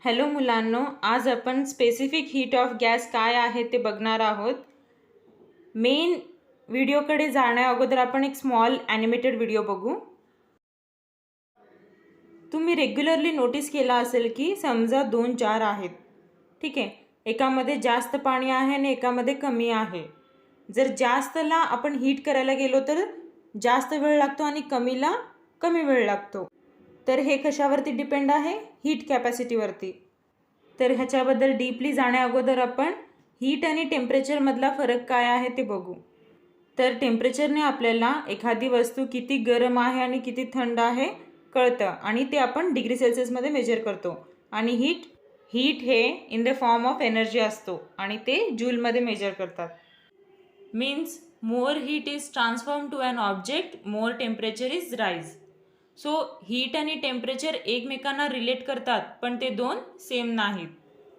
Hello मुलांनो, आज आपण स्पेसिफिक हीट ऑफ गॅस काय आहे ते बघणार आहोत. मेन व्हिडिओकडे जाण्या अगोदर आपण एक स्मॉल ॲनिमेटेड व्हिडिओ बघू. तुम्ही रेग्युलरली नोटीस केला असेल की समजा 2 जार आहेत, ठीक आहे. एकामध्ये जास्त पाणी आहे आणि एकामध्ये कमी आहे. जर जास्तला आपण हीट करायला गेलो तर जास्त वेळ लागतो आणि कमीला कमी वेळ लागतो. तर हे कशावरती डिपेंड आहे? हीट कॅपॅसिटीवरती. तर ह्याच्याबद्दल डीपली जाण्या अगोदर आपण हीट आणि टेम्परेचरमधला फरक काय आहे ते बघू. तर टेम्परेचरने आपल्याला एखादी वस्तू किती गरम आहे आणि किती थंड आहे कळतं आणि ते आपण डिग्री सेल्सिअसमध्ये मेजर करतो. आणि हीट हे in the form of energy असतो आणि ते जूलमध्ये मेजर करतात. Means more heat is transform to an object, more temperature is rise. So heat आणि टेम्परेचर एकमेकांना रिलेट करतात, पण ते दोन सेम नाहीत.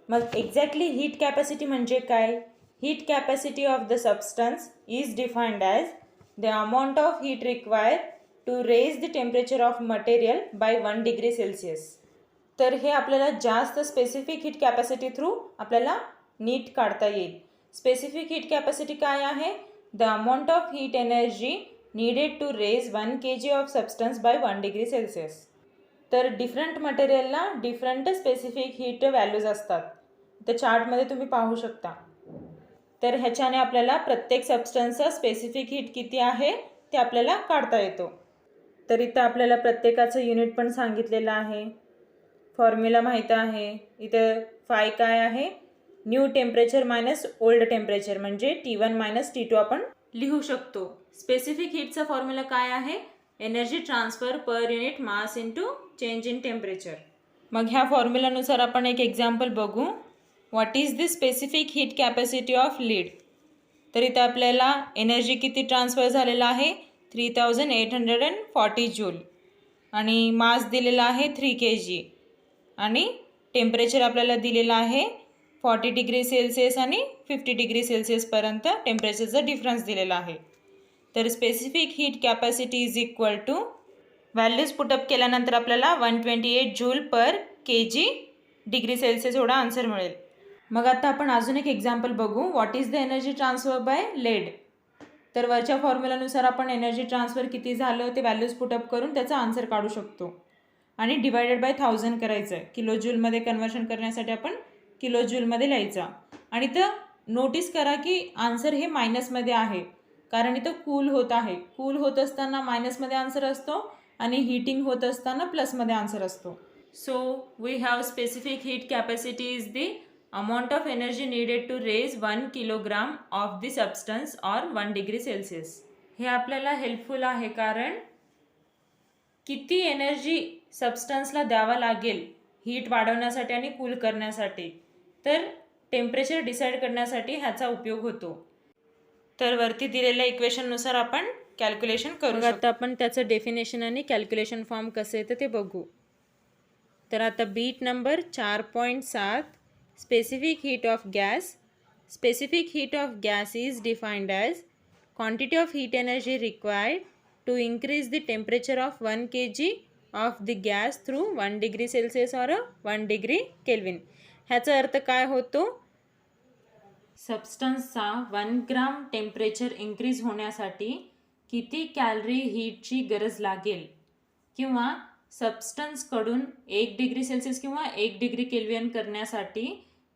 मग एक्झॅक्टली हीट कॅपॅसिटी म्हणजे काय? Heat capacity of the substance is defined as the amount of heat required to raise the temperature of material by 1 degree Celsius. तर हे आपल्याला जास्त स्पेसिफिक हीट कॅपॅसिटी थ्रू आपल्याला नीट काढता येईल. स्पेसिफिक हीट कॅपॅसिटी काय आहे? The amount of heat energy needed to raise 1 kg of substance by 1 degree Celsius. तर डिफरंट मटेरियलला डिफरंट स्पेसिफिक हीट व्हॅल्यूज असतात. तर चार्टमध्ये तुम्ही पाहू शकता. तर ह्याच्याने आपल्याला प्रत्येक सबस्टन्सचा स्पेसिफिक हीट किती आहे ते आपल्याला काढता येतो. तर इथं आपल्याला प्रत्येकाचं युनिट पण सांगितलेलं आहे, फॉर्म्युला माहीत आहे. इथं फाय काय आहे? New temperature minus old temperature म्हणजे T1 मायनस T2 आपण लिहू शकतो. स्पेसिफिक हीटचा फॉर्म्युला काय आहे? Energy transfer per unit mass into change in temperature. मग ह्या फॉर्म्युलानुसार आपण एक एक्झाम्पल बघू. What is the specific heat capacity of lead? तर इथं आपल्याला एनर्जी किती ट्रान्सफर झालेला आहे? 3840 जूल आणि मास दिलेला आहे 3 kg आणि टेम्परेचर आपल्याला दिलेला आहे 40 डिग्री सेल्सिअस आणि 50 डिग्री सेल्सिअसपर्यंत टेम्परेचरचा डिफरन्स दिलेला आहे. तर specific heat capacity is equal to values put up केल्यानंतर आपल्याला 128 joule per kg degree Celsius एवढा आन्सर मिळेल. मग आता आपण अजून एक एक्झाम्पल बघू. What is the energy transfer by lead? तर वरच्या फॉर्म्युलानुसार आपण एनर्जी ट्रान्सफर किती झालं ते व्हॅल्यूज पुटअप करून त्याचा आन्सर काढू शकतो. आणि डिवायडेड बाय 1000 करायचं आहे. किलो जूलमध्ये कन्वर्शन करण्यासाठी आपण किलो जूलमध्ये लिहायचा. आणि तर नोटीस करा की आन्सर हे मायनसमध्ये आहे, कारण इथं कूल होत आहे. कूल होत असताना मायनसमध्ये आन्सर असतो आणि हीटिंग होत असताना प्लसमध्ये आन्सर असतो. So we have specific heat capacity is the amount of energy needed to raise 1 kilogram of the substance or 1 degree Celsius. हे आपल्याला हेल्पफुल आहे, कारण किती एनर्जी सबस्टन्सला द्यावा लागेल हीट वाढवण्यासाठी आणि कूल करण्यासाठी, तर टेम्परेचर डिसाईड करण्यासाठी ह्याचा उपयोग होतो. तर वरती दिलेल्या इक्वेशननुसार आपण कॅल्क्युलेशन करू. आता आपण त्याचं डेफिनेशन आणि कॅल्क्युलेशन फॉर्म कसं येतं ते बघू. तर आता beat number 4.7 specific heat of gas. Specific heat of gas is defined as quantity of heat energy required to increase the temperature of 1 kg of the gas through 1 degree Celsius or 1 degree Kelvin. ह्याचा अर्थ काय होतो? सबस्टन्सचा 1 gram temperature increase होण्यासाठी किती calorie हीटची गरज लागेल, किंवा सबस्टन्सकडून 1 degree Celsius किंवा 1 डिग्री केल्विन करण्यासाठी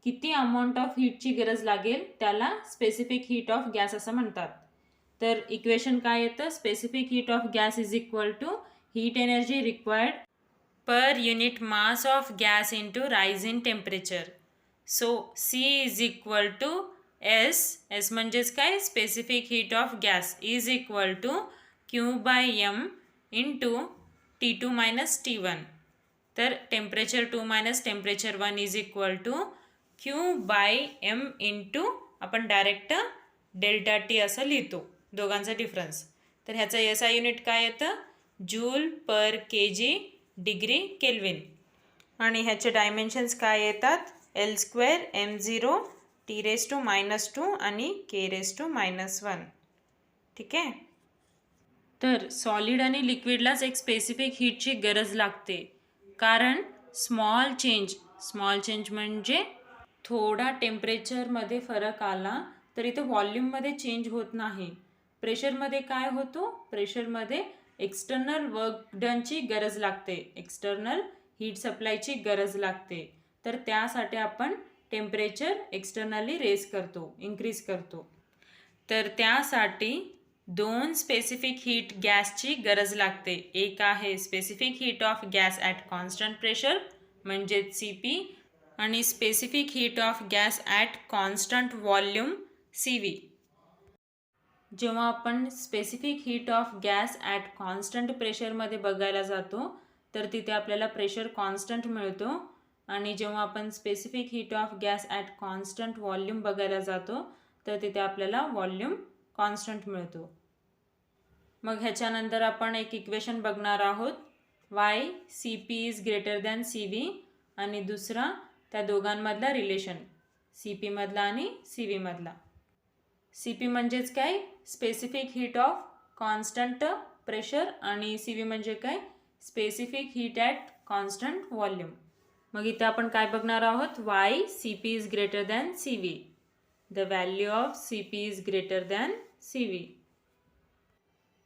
किती अमाऊंट ऑफ हीटची गरज लागेल, त्याला स्पेसिफिक हीट ऑफ गॅस असं म्हणतात. तर इक्वेशन काय येतं? Specific heat of gas is equal to heat energy required per unit mass of gas into rise in temperature. So C is equal to S म्हणजेच काय? Specific heat of gas is equal to Q by M into T2 minus T1. तर temperature 2 minus temperature 1 is equal to Q by M into आपण direct delta T असं लिहितो, दोघांचा difference. तर ह्याचा SI unit काय येतं? Joule per kg degree kelvin. आणि ह्याचे डायमेन्शन्स काय येतात? L² M0 T⁻² आणि K⁻−1. ठीक आहे. तर सॉलिड आणि लिक्विडलाच एक स्पेसिफिक हीटची गरज लागते, कारण स्मॉल चेंज स्मॉल चेंज म्हणजे थोडा टेम्परेचरमध्ये फरक आला तर इथं व्हॉल्यूममध्ये चेंज होत नाही. प्रेशरमध्ये काय होतो? प्रेशरमध्ये एक्सटर्नल वर्क डनची गरज लागते, एक्सटर्नल हीट सप्लायची गरज लागते. तर त्यासाठी आपण टेम्परेचर एक्सटर्नली रेज करतो, इन्क्रीज करतो. तर त्यासाठी दोन स्पेसिफिक हीट गॅसची गरज लागते. एक आहे specific heat of gas at constant pressure म्हणजेच CP आणि specific heat of gas at constant volume CV. जेव्हा आपण specific heat of gas at constant प्रेशरमध्ये बघायला जातो तर तिथे आपल्याला प्रेशर कॉन्स्टंट मिळतो. आणि जेव्हा आपण specific heat of gas at constant volume बघायला जातो तर तिथे आपल्याला व्हॉल्यूम कॉन्स्टंट मिळतो. मग ह्याच्यानंतर आपण एक इक्वेशन बघणार आहोत, Y CP is greater than CV आणि दुसरा त्या दोघांमधला रिलेशन, CP मधला आणि CV मधला. CP म्हणजेच काय? Specific heat of constant pressure आणि CV म्हणजे काय? Specific heat at constant volume. मग इथे आपण काय बघणार आहोत, Y CP is greater than CV. The value of CP is greater than CV.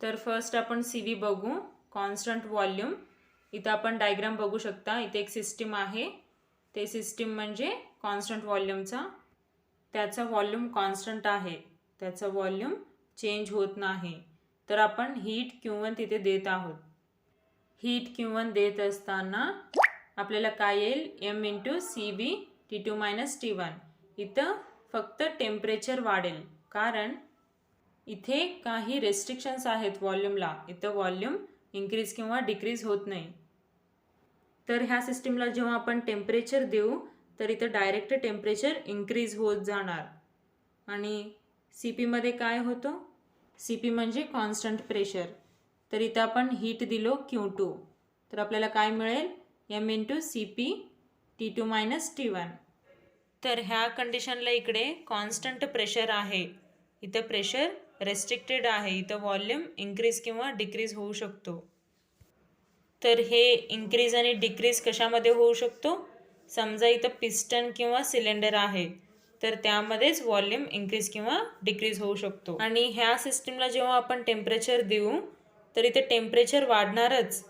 तर फर्स्ट आपण CV बघू, कॉन्स्टंट व्हॉल्यूम. इथं आपण डायग्राम बघू शकता. इथे एक सिस्टीम आहे, ते सिस्टीम म्हणजे कॉन्स्टंट व्हॉल्यूमचा. त्याचा व्हॉल्यूम कॉन्स्टंट आहे, त्याचा व्हॉल्यूम चेंज होत नाही. तर आपण हीट Q1 तिथे देत आहोत. हीट Q1 देत असताना आपल्याला काय येईल, m × CB T2 - T1. इथं फक्त टेम्परेचर वाढेल कारण इथे काही रेस्ट्रिक्शन्स आहेत व्हॉल्यूमला. इथं व्हॉल्यूम इन्क्रीज किंवा डिक्रीज होत नाही. तर ह्या सिस्टीमला जेव्हा आपण टेम्परेचर देऊ तर इथं डायरेक्ट टेम्परेचर इन्क्रीज होत जाणार. आणि CPमध्ये काय होतं, CP म्हणजे कॉन्स्टंट प्रेशर. तर इथं आपण हीट दिलो Q2 तर आपल्याला काय मिळेल, m × CP T2 - T1. तर ह्या कंडिशनला इकडे कॉन्स्टंट प्रेशर आहे, इथं प्रेशर रेस्ट्रिक्टेड आहे, इथं व्हॉल्यूम इन्क्रीज किंवा डिक्रीज होऊ शकतो. तर हे इन्क्रीज आणि डिक्रीज कशामध्ये होऊ शकतो, समजा इथं पिस्टन किंवा सिलेंडर आहे तर त्यामध्येच व्हॉल्यूम इन्क्रीज किंवा डिक्रीज होऊ शकतो. आणि ह्या सिस्टीमला जेव्हा आपण टेम्परेचर देऊ तर इथे टेम्परेचर वाढणारच,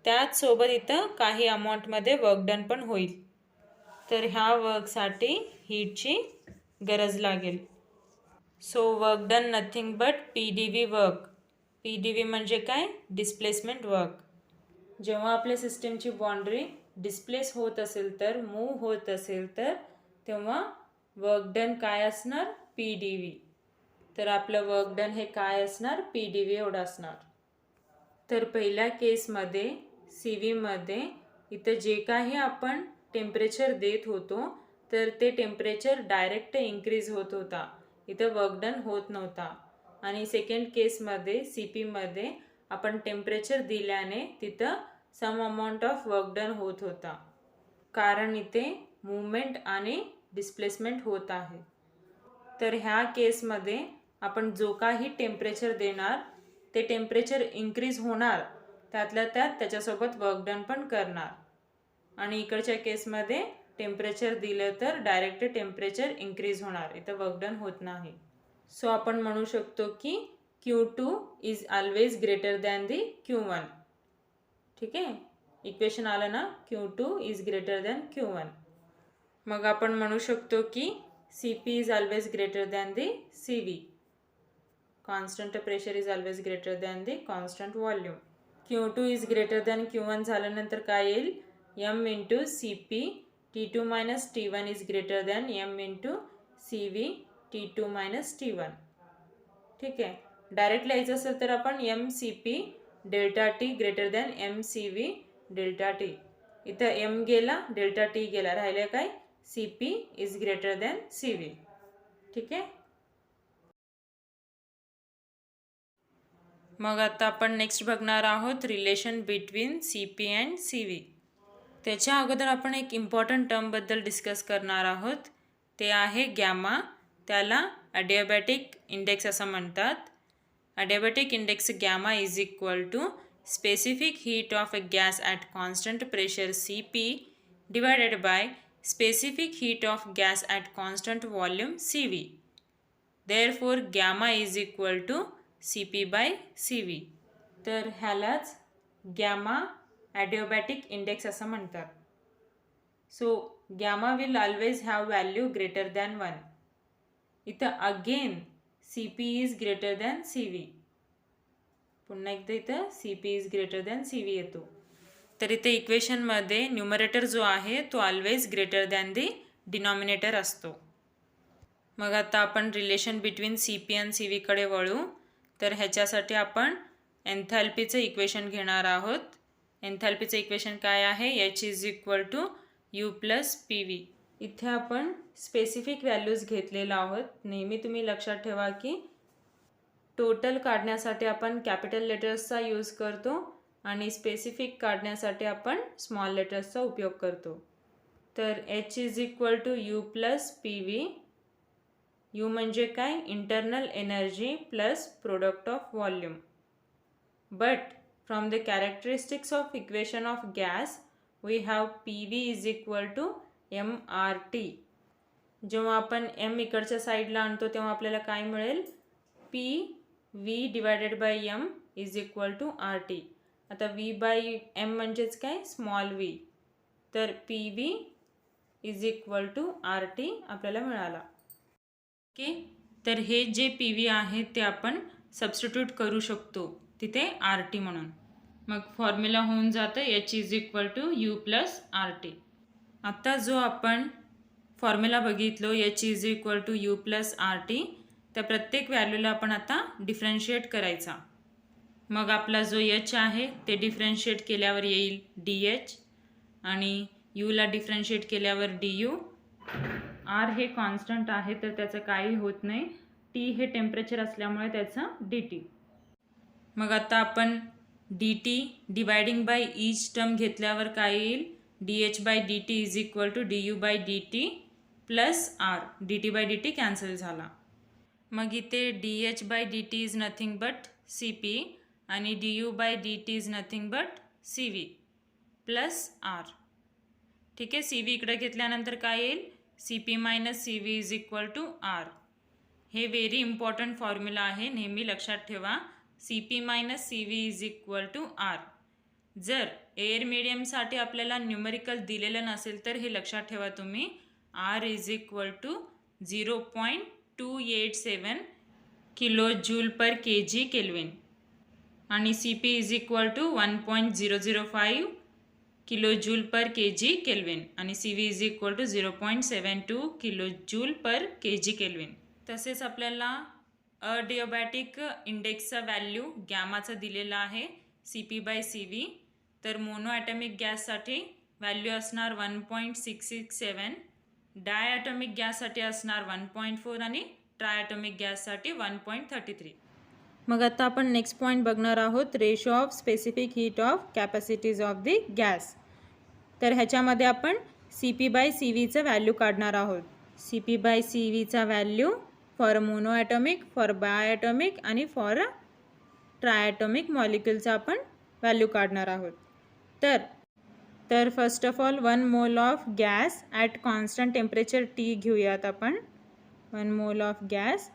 त्याचसोबत इथं काही अमाऊंटमध्ये वर्क डन पण होईल. तर ह्या वर्कसाठी हीटची गरज लागेल. So work done nothing but PdV work. PdV म्हणजे काय, डिस्प्लेसमेंट वर्क. जेव्हा आपल्या सिस्टीमची बाउंड्री डिस्प्लेस होत असेल तर, मूव्ह होत असेल तर तेव्हा वर्क डन काय असणार, PdV. तर आपलं वर्क डन हे काय असणार, PdV एवढं असणार. तर पहिल्या केसमध्ये CVमध्ये इथं जे काही आपण टेम्परेचर देत होतो तर ते टेम्परेचर डायरेक्ट इन्क्रीज होत होता, इथं वर्क डन होत नव्हता. आणि सेकंड केसमध्ये CPमध्ये आपण टेम्परेचर दिल्याने तिथं some amount of work done होत होता, कारण इथे मूवमेंट आणि डिस्प्लेसमेंट होत आहे. तर ह्या केसमध्ये आपण जो काही टेम्परेचर देणार ते टेम्परेचर इन्क्रीज होणार, त्यातल्या त्यात त्याच्यासोबत वर्क डन पण करणार. आणि इकडच्या केसमध्ये टेम्परेचर दिलं तर डायरेक्ट टेम्परेचर इन्क्रीज होणार, इथं वर्क डन होत नाही. सो आपण म्हणू शकतो की Q2 is always greater than the Q1. ठीक आहे, इक्वेशन आलं ना, Q2 is greater than Q1. मग आपण म्हणू शकतो की CP is always greater than the CV. Constant pressure is always greater than the constant volume. Q2 is greater than Q1 झाल्यानंतर काय येईल, m × CP T2 - T1 is greater than m × CV T2 - T1. ठीक आहे, direct लिहायचं असेल तर आपण mCP ΔT greater than mCV ΔT. इथं m गेला, ΔT गेला, राहिलं काय, CP is greater than CV. ठीक आहे. मग आता आपण नेक्स्ट बघणार आहोत relation between CP and CV. त्याच्या अगोदर आपण एक इम्पॉर्टंट टर्मबद्दल डिस्कस करणार आहोत, ते आहे गॅमा. त्याला ॲडियाबॅटिक इंडेक्स असं म्हणतात. Adiabatic index gamma is equal to specific heat of a gas at constant pressure CP divided by specific heat of gas at constant volume CV. Therefore, gamma is equal to Cp by Cv. तर ह्यालाच gamma ॲडिओबॅटिक index असं म्हणतात. So gamma will always have value greater than 1. इथं again Cp is greater than Cv. पुन्हा एकदा इथं Cp is greater than Cv येतो. तर इथे इक्वेशनमध्ये न्यूमरेटर जो आहे तो always greater than the denominator असतो. मग आता आपण रिलेशन बिटवीन Cp आणि Cvकडे वळू. तर ह्याच्यासाठी आपण एन्थॅल्पीचं इक्वेशन घेणार आहोत. एन्थॅल्पीचं इक्वेशन काय आहे? H is equal to U plus PV. इथे आपण स्पेसिफिक व्हॅल्यूज घेतलेला आहोत. नेहमी तुम्ही लक्षात ठेवा की टोटल काढण्यासाठी आपण कॅपिटल लेटर्सचा यूज करतो आणि स्पेसिफिक काढण्यासाठी आपण स्मॉल लेटर्सचा उपयोग करतो. तर H is equal to U plus PV. U म्हणजे काय? Internal energy plus product of volume. But from the characteristics of equation of gas we have PV is equal to MRT. जेव्हा आपण M इकडच्या साईडला आणतो तेव्हा आपल्याला काय मिळेल? PV divided by M is equal to RT. आता V बाय M म्हणजेच काय? Small v. तर PV is equal to RT आपल्याला मिळाला. ओके, तर हे जे PV आहे ते आपण सबस्टिट्यूट करू शकतो तिथे RT म्हणून. मग फॉर्म्युला होऊन जातं H is equal to U plus RT. आता जो आपण फॉर्म्युला बघितलो H is equal to U plus RT, त्या प्रत्येक व्हॅल्यूला आपण आता डिफरन्शिएट करायचा. मग आपला जो H आहे ते डिफरन्शिएट केल्यावर येईल DH आणि Uला डिफरन्शिएट केल्यावर DU. R हे कॉन्स्टंट आहे तर त्याचं काही होत नाही. T हे टेम्परेचर असल्यामुळे त्याचं DT. मग आता आपण DT dividing by each term घेतल्यावर काय येईल? DH by DT is equal to DU by DT plus R. DT by DT cancel झाला. मग इथे DH by DT is nothing but CP आणि DU by DT is nothing but CV plus R. ठीक आहे, CV इकडे घेतल्यानंतर काय येईल? CP minus CV is equal to R. हे व्हेरी इम्पॉर्टंट फॉर्म्युला आहे, नेहमी लक्षात ठेवा. CP minus CV is equal to R. जर एअर मीडियमसाठी आपल्याला न्यूमरिकल दिलेलं नसेल तर हे लक्षात ठेवा तुम्ही. R is equal to 0.287 kilo joule per kg kelvin आणि CP is equal to 1.005 kilo joule per kg kelvin आणि CV is equal to 0.72 kilo joule per kg kelvin. तसेच आपल्याला अडिओबॅटिक इंडेक्सचा व्हॅल्यू गॅमाचा दिलेला आहे CP बाय CV. तर mono atomic गॅससाठी व्हॅल्यू असणार 1.667, डायॲटॉमिक गॅससाठी असणार 1.4 आणि ट्रायॲटॉमिक गॅससाठी 1.33. मग आता आपण नेक्स्ट पॉईंट बघणार आहोत, ratio of specific heat of capacities of the gas. तर ह्याच्यामध्ये आपण CP बाय CVचं व्हॅल्यू काढणार आहोत. CP बाय CVचा value for monoatomic, for biatomic आणि फॉर ट्रायॲटॉमिक मॉलिक्युलचा आपण व्हॅल्यू काढणार आहोत. तर first of all 1 mole of gas at constant temperature T घेऊयात आपण. 1 mole of gas,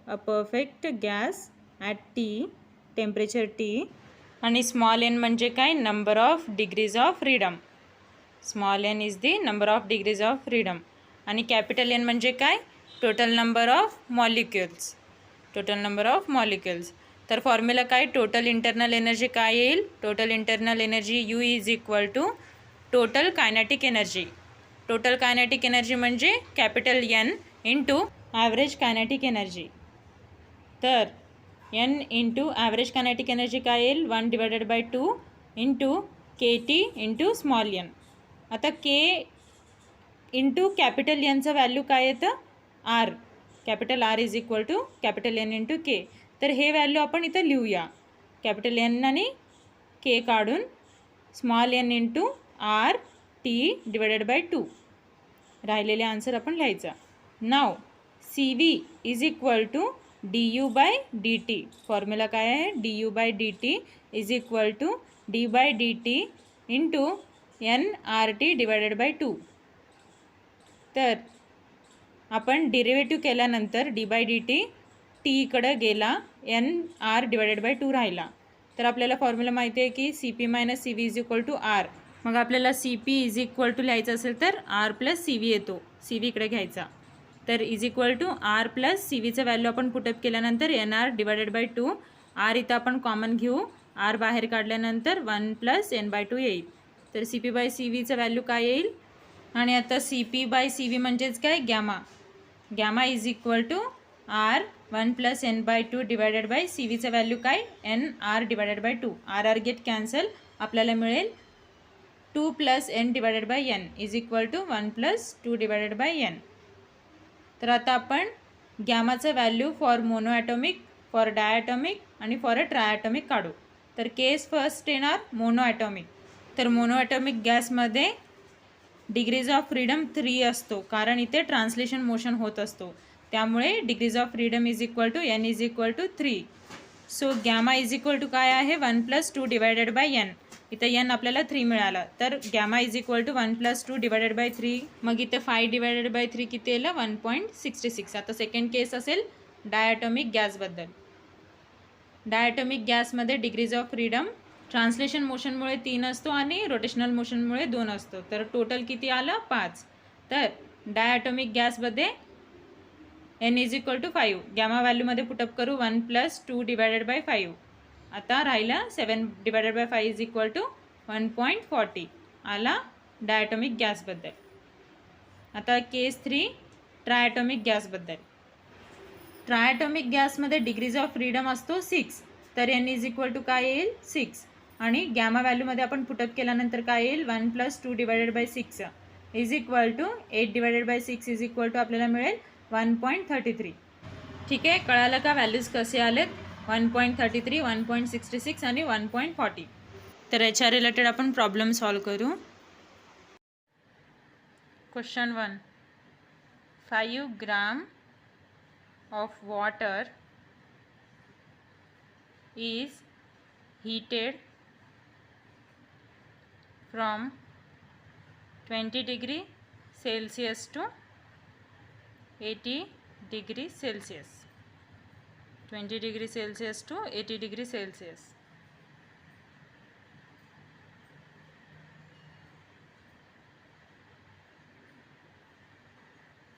a perfect gas at T, temperature T. आणि स्मॉल n म्हणजे काय? Number of degrees of freedom. Small n is the number of degrees of freedom. आणि capital N म्हणजे काय? Total number of molecules. Total number of molecules. तर formula काय? Total internal energy काय येईल? Total internal energy U is equal to total kinetic energy. Total kinetic energy म्हणजे capital N into average kinetic energy. तर N into average kinetic energy काय येईल? 1 divided by 2 into KT into small n. आता K into capital Nचं value काय येतं? R. Capital R is equal to capital N into K. तर हे value आपण इथं लिहूया. कॅपिटल N आणि K काढून small n into R T divided by 2. राहिलेले आन्सर आपण लिहायचा. नाव CV is equal to DU by DT. Formula काय आहे? DU by DT is equal to D by DT into NRT divided by 2. तर आपण डेरिव्हेटिव्ह केल्यानंतर D by D T T इकडं गेला, एन आर डिवायडेड बाय 2 राहिला. तर आपल्याला फॉर्म्युला माहिती आहे की C P minus C V is equal to R. मग आपल्याला C P is equal to लिहायचं असेल तर आर प्लस सी व्ही येतो, सी व्ही इकडे घ्यायचा. तर is equal to R plus C व्हीचं व्हॅल्यू आपण पुटअप केल्यानंतर N R divided by 2. R इथं आपण कॉमन घेऊ, आर बाहेर काढल्यानंतर 1 प्लस एन बाय 2 येईल. तर सी पी बाय सी व्हीचं व्हॅल्यू काय येईल? आणि आता C P by C V म्हणजेच काय? Gamma. Gamma is equal to R 1 plus N by 2 divided by C व्हीचं व्हॅल्यू काय? N R divided by 2. R R get cancel, आपल्याला मिळेल 2 plus N divided by N is equal to 1 plus 2 divided by N. तर आता आपण गॅमाचं value for monoatomic, for diatomic आणि for a triatomic काढू. तर केस फर्स्ट येणार मोनो ॲटॉमिक. तर मोनो ॲटॉमिक गॅसमध्ये डिग्रीज ऑफ फ्रीडम 3 असतो, कारण इथे ट्रान्सलेशन मोशन होत असतो. त्यामुळे degrees of freedom is equal to N is equal to 3. So gamma is equal to काय आहे? 1 प्लस 2 डिवायडेड बाय एन. इथं एन आपल्याला 3 मिळाला, तर gamma is equal to 1 plus 2 divided bye 3. मग इथे 5 डिवायडेड बाय 3 किती येईल? 1.66. आता सेकंड केस असेल diatomic गॅसबद्दल. Diatomic गॅसमध्ये degrees of freedom translation मोशनमुळे 3 असतो आणि रोटेशनल मोशनमुळे 2 असतो. तर टोटल किती आलं? 5. तर डायॲटॉमिक गॅसमध्ये N is equal to 5. Gamma व्हॅल्यूमध्ये पुटअप करू 1 प्लस 2 डिवायडेड बाय 5. आता राहिला 7 divided by 5 is equal to 1.40 आला डायॲटॉमिक गॅसबद्दल. आता केस 3 ट्रायॲटॉमिक गॅसबद्दल. ट्रायॲटॉमिक गॅसमध्ये डिग्रीज ऑफ फ्रीडम असतो 6. तर एन इज इक्वल टू काय येईल? 6. आणि गॅमा व्हॅल्यूमध्ये आपण पुटअप केल्यानंतर काय येईल? 1 plus 2 divided by 6 is equal to 8 divided by 6 is equal to आपल्याला मिळेल 1.33. ठीक आहे, कळालं का व्हॅल्यूज कसे आलेत? 1.33, 1.66 आणि 1.40. तर याच्या रिलेटेड आपण प्रॉब्लेम सॉल्व करू. Question 1. 5 gram of water is heated from 20 degree Celsius to 80 degree Celsius. 20 degree Celsius to 80 degree Celsius.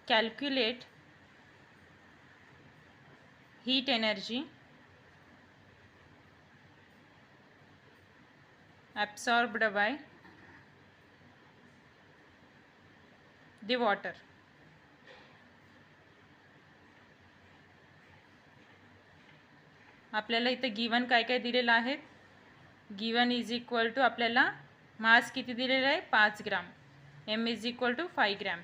Calculate heat energy absorbed by the water. आपल्याला इथं गिवन काय काय दिलेलं आहे? गिवन इज इक्वल टू आपल्याला मास किती दिलेलं आहे? 5 ग्राम. एम इज इक्वल टू 5 ग्राम.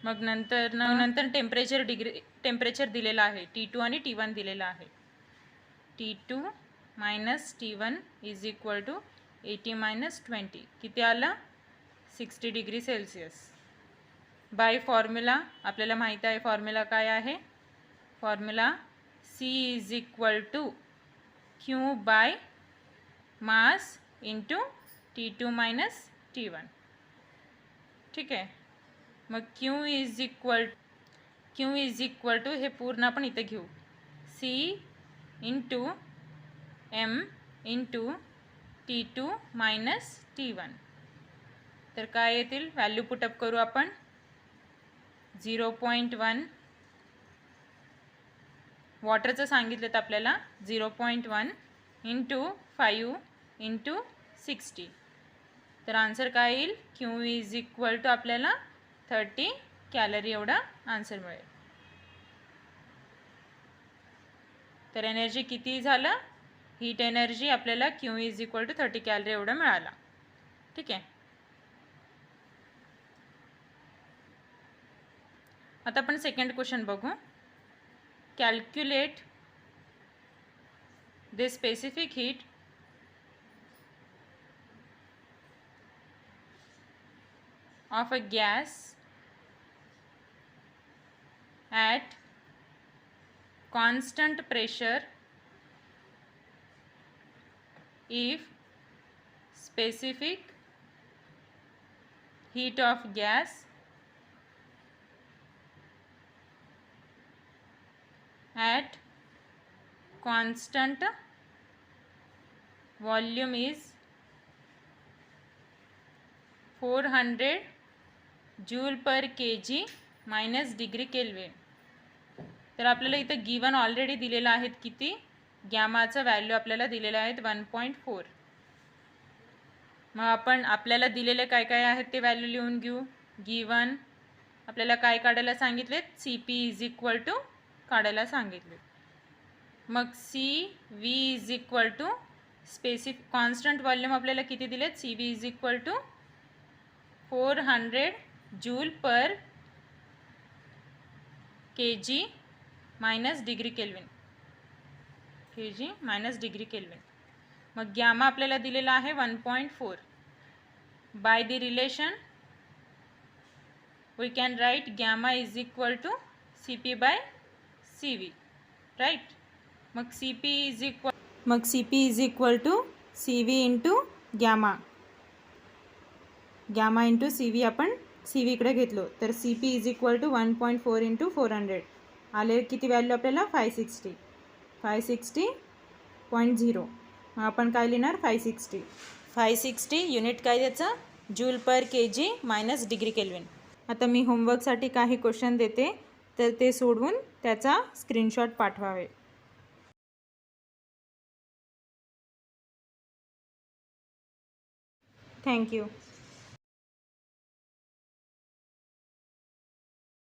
मग नंतर टेम्परेचर दिलेलं आहे, T2 आणि T1 दिलेलं आहे. T2 minus T1 is equal to 80 minus 20 किती आलं? 60 डिग्री सेल्सिअस. बाय फॉर्म्युला आपल्याला माहीत आहे, फॉर्म्युला काय आहे? Formula C is equal to Q by mass into T2 minus T1. ठीक आहे, मग Q इज इक्वल टू हे पूर्ण आपण इथे घेऊ, C into M into T2 minus T1. तर काय येतील? व्हॅल्यू पुटअप करू आपण. 0.1 वॉटरचं सांगितलं तर आपल्याला 0.1 इंटू 5 इंटू 60. तर आन्सर काय येईल? Q इज इक्वल टू आपल्याला 30 कॅलरी एवढा आन्सर मिळेल. तर एनर्जी किती झालं? हीट एनर्जी आपल्याला Q is equal to 30 calorie एवढा मिळाला. ठीक आहे, आता आपण सेकंड क्वेश्चन बघू. Calculate the specific heat of a gas at constant pressure if specific heat of gas at constant volume is 400 joule per kg minus degree kelvin. तर आपल्याला इथं गिवन ऑलरेडी दिलेलं आहेत किती, गॅमाचं व्हॅल्यू आपल्याला दिलेलं आहेत 1.4. मग आपण आपल्याला दिलेले काय काय आहेत ते व्हॅल्यू लिहून घेऊ. गिवन आपल्याला काय काढायला सांगितलेत, CP इज इक्वल टू काढायला सांगितले. मग CV is equal to specific constant volume आपल्याला किती दिलेत, CV is equal to 400 joule per kg minus degree kelvin, kg minus degree kelvin. मग गॅमा आपल्याला दिलेला आहे 1.4. By the relation we can write gamma is equal to CP by CV, right. मग CP is equal to CV into gamma. Gamma into CV आपण CV इकडे घेतलो तर CP is equal to 1.4 into 400 आले किती व्हॅल्यू आपल्याला 560.0. मग आपण काय लिहिणार 560 युनिट काय त्याचं, joule per kg minus degree kelvin. आता मी होमवर्कसाठी काही क्वेश्चन देते तर ते सोडवून त्याचा स्क्रीनशॉट पाठवावे. थँक्यू.